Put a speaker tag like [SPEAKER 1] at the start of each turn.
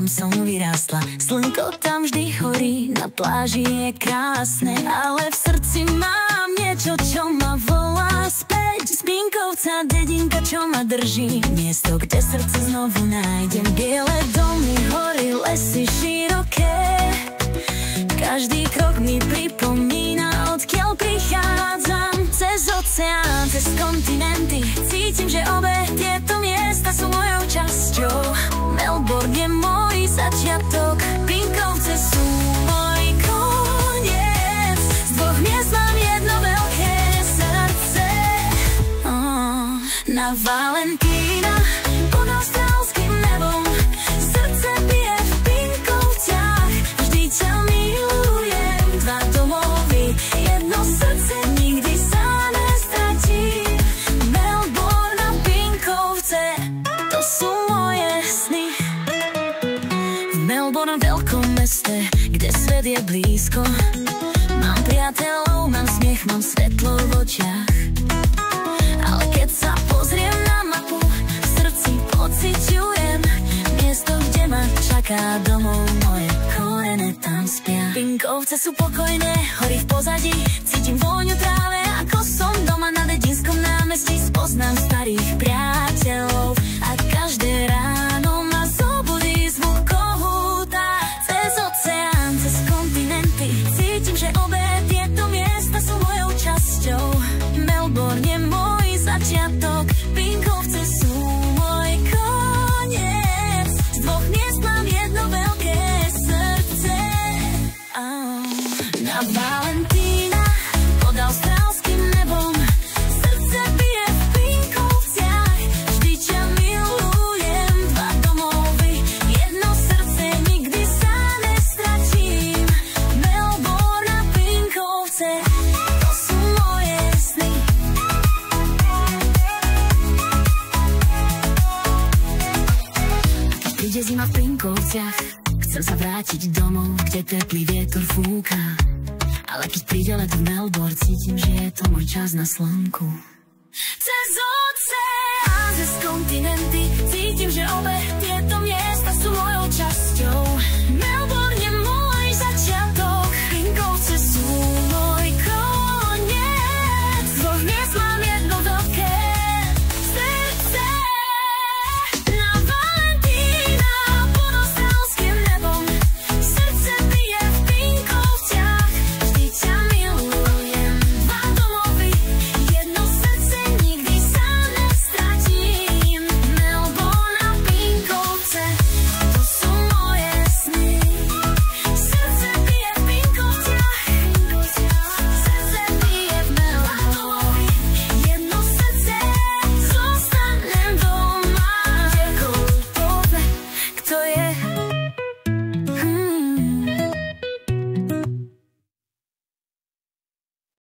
[SPEAKER 1] tam som vyrástla. Slnko tam vždy horí, na pláži je krásne, ale v srdci mám niečo, čo ma volá späť. Z Pinkovca dedinka, čo ma drží, miesto, kde srdce znovu nájdem. Biele domy, hory, lesy široké, každý krok mi pripomína, odkiaľ prichádzam. Cez oceán, cez kontinenty, cítim, že obe tieto miesta sú mojou časťou. Melbourne je môj začiatok, Pinkovce sú môj koniec. Z dvoch miest mám jedno veľké srdce. Na Valentína pod austrálskym nebom srdce bije v Pinkovciach. Vždy ťa milujem, dva domovy, jedno srdce, nikdy sa nestratí. Melbourne a Pinkovce, to sú moje sny. V Melbourne, veľkom meste, kde svet je blízko, mám priateľov, mám smiech, mám svetlo v očiach. Ale keď sa pozriem na mapu, v srdci pociťujem miesto, kde ma čaká domov, moje korene tam spia. Pinkovce sú pokojné, hory v pozadí, cítim vôňu tráve, ako som doma na dedinskom námestí. Spoznám starých priateľov a každé ráno ma zobudí zvuk kohúta. Cez oceán, cez kontinenty, cítim, že obe tieto miesta sú mojou časťou. Melbourne je môj začiatok, Pinkovce sú môj koniec. Z dvoch miest mám jedno veľké srdce. Na Valentína pod austrálskym nebom srdce bije v Pinkovciach. Vždy ťa milujem, dva domovy, jedno srdce, nikdy sa nestratím. Melbourne a Pinkovce, to sú moje sny. Keď príde zima v Pinkovciach, chcem sa vrátiť domov, kde teplý vietor fúka. Ale keď príde let v Melbourne, cítim, že je to môj čas na slnku. Cez oceán, cez kontinenty, cítim, že obe